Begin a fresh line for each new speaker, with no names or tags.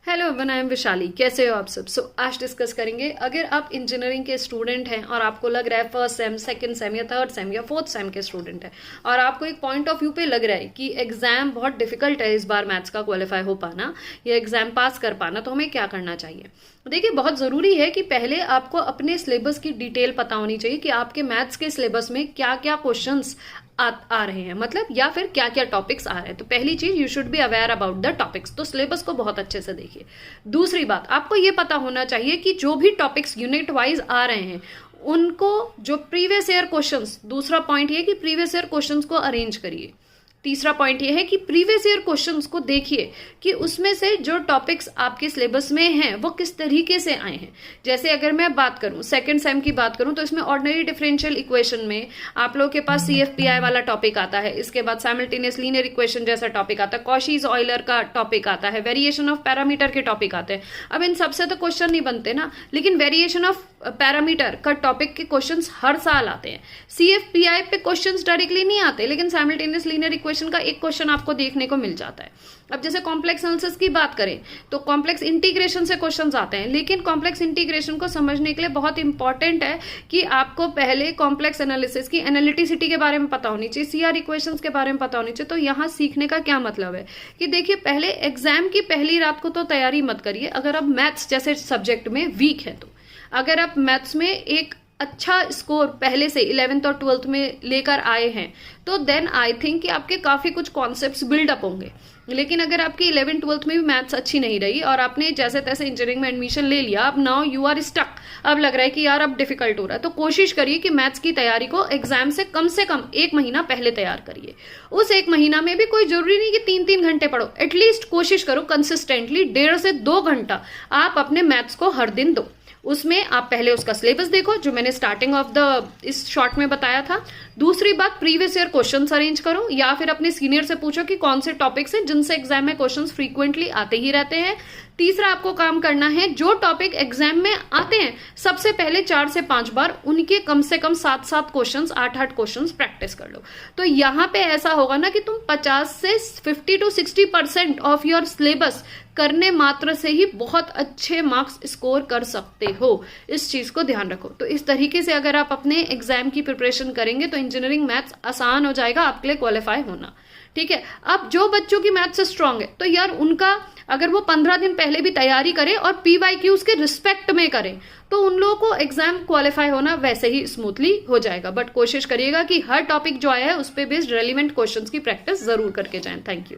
Hello one I am Vishali. कैसे हो आप सब? आज डिस्कस करेंगे, अगर आप इंजीनियरिंग के स्टूडेंट हैं और आपको लग रहा है फर्स्ट सेम, सेकंड सेम या थर्ड सेम या फोर्थ सेम के स्टूडेंट हैं और आपको एक पॉइंट ऑफ व्यू पे लग रहा है कि एग्जाम बहुत डिफिकल्ट है इस बार मैथ्स का क्वालिफाई हो पाना या एग्जाम पास कर पाना, तो हमें क्या करना चाहिए? देखिए, बहुत ज़रूरी है कि पहले आपको अपने सिलेबस की डिटेल पता होनी चाहिए कि आपके मैथ्स के सिलेबस में क्या क्या क्वेश्चंस आ रहे हैं, मतलब या फिर क्या क्या टॉपिक्स आ रहे हैं। तो पहली चीज, you should be aware about the topics. तो सिलेबस को बहुत अच्छे से देखिए। दूसरी बात, आपको ये पता होना चाहिए कि जो भी टॉपिक्स यूनिट वाइज आ रहे हैं उनको जो प्रीवियस ईयर क्वेश्चंस, दूसरा पॉइंट ये कि प्रीवियस ईयर क्वेश्चंस को अरेंज करिए। तीसरा पॉइंट ये है कि प्रीवियस ईयर क्वेश्चंस को देखिए कि उसमें से जो टॉपिक्स आपके सिलेबस में हैं वो किस तरीके से आए हैं। जैसे अगर मैं बात करूं, सेकंड सेम की बात करूं, तो इसमें ऑर्डिनरी डिफरेंशियल इक्वेशन में आप लोगों के पास CFPI वाला टॉपिक आता है। इसके बाद साइमल्टेनियस लीनियर इक्वेशन जैसा टॉपिक आता है, कॉशीज ऑयलर का टॉपिक आता है, वेरिएशन ऑफ पैरामीटर के टॉपिक आते हैं। अब इन सबसे तो क्वेश्चन नहीं बनते ना, लेकिन वेरिएशन ऑफ पैरामीटर का टॉपिक के क्वेश्चंस हर साल आते हैं। CFPI पे क्वेश्चंस डायरेक्टली नहीं आते, लेकिन साइमल्टेनियस लीनियर इक्वेशन का एक क्वेश्चन आपको देखने को मिल जाता है। अब जैसे कॉम्प्लेक्स एनालिसिस की बात करें तो कॉम्प्लेक्स इंटीग्रेशन से क्वेश्चंस आते हैं, लेकिन कॉम्प्लेक्स इंटीग्रेशन को समझने के लिए बहुत इंपॉर्टेंट है कि आपको पहले कॉम्प्लेक्स एनालिसिस की एनालिटिसिटी के बारे में पता होनी चाहिए, CR इक्वेशंस के बारे में पता होनी चाहिए। तो यहाँ सीखने का क्या मतलब है कि देखिए, पहले एग्जाम की पहली रात को तो तैयारी मत करिए अगर आप मैथ्स जैसे सब्जेक्ट में वीक है। तो अगर आप मैथ्स में एक अच्छा स्कोर पहले से 11th और 12th में लेकर आए हैं तो देन आई थिंक कि आपके काफी कुछ कॉन्सेप्ट्स बिल्डअप होंगे। लेकिन अगर आपकी 11th 12th में भी मैथ्स अच्छी नहीं रही और आपने जैसे तैसे इंजीनियरिंग में एडमिशन ले लिया, अब नाउ यू आर स्टक, अब लग रहा है कि यार अब डिफिकल्ट हो रहा है, तो कोशिश करिए कि मैथ्स की तैयारी को एग्जाम से कम 1 महीना पहले तैयार करिए। उस 1 महीना में भी कोई जरूरी नहीं कि 3-3 घंटे पढ़ो, एटलीस्ट कोशिश करो कंसिस्टेंटली 1.5 से 2 घंटा आप अपने मैथ्स को हर दिन दो। उसमें आप पहले उसका सिलेबस देखो जो मैंने स्टार्टिंग ऑफ द इस शॉर्ट में बताया था। दूसरी बात, प्रीवियस ईयर क्वेश्चंस अरेंज करो या फिर अपने सीनियर से पूछो कि कौन से टॉपिक्स हैं जिनसे एग्जाम में क्वेश्चंस फ्रीक्वेंटली आते ही रहते हैं। तीसरा, आपको काम करना है जो टॉपिक एग्जाम में आते हैं सबसे पहले 4 से 5 बार उनके कम से कम 7-7 क्वेश्चंस, 8-8 क्वेश्चंस प्रैक्टिस कर लो। तो यहाँ पे ऐसा होगा ना कि तुम 50 से 50 to 60% ऑफ योर सिलेबस करने मात्र से ही बहुत अच्छे मार्क्स स्कोर कर सकते हो। इस चीज को ध्यान रखो। तो इस तरीके से अगर आप अपने एग्जाम की प्रिपरेशन करेंगे तो इंजीनियरिंग मैथ्स आसान हो जाएगा आपके लिए क्वालिफाई होना। ठीक है। अब जो बच्चों की मैथ्स स्ट्रांग है तो यार उनका अगर वो 15 दिन पहले भी तैयारी करें और PYQs के रिस्पेक्ट में करें तो उन लोगों को एग्जाम क्वालिफाई होना वैसे ही स्मूथली हो जाएगा। बट कोशिश करिएगा कि हर टॉपिक जो आया है उस पर बेस्ड रेलिवेंट क्वेश्चंस की प्रैक्टिस जरूर करके जाएं। Thank you.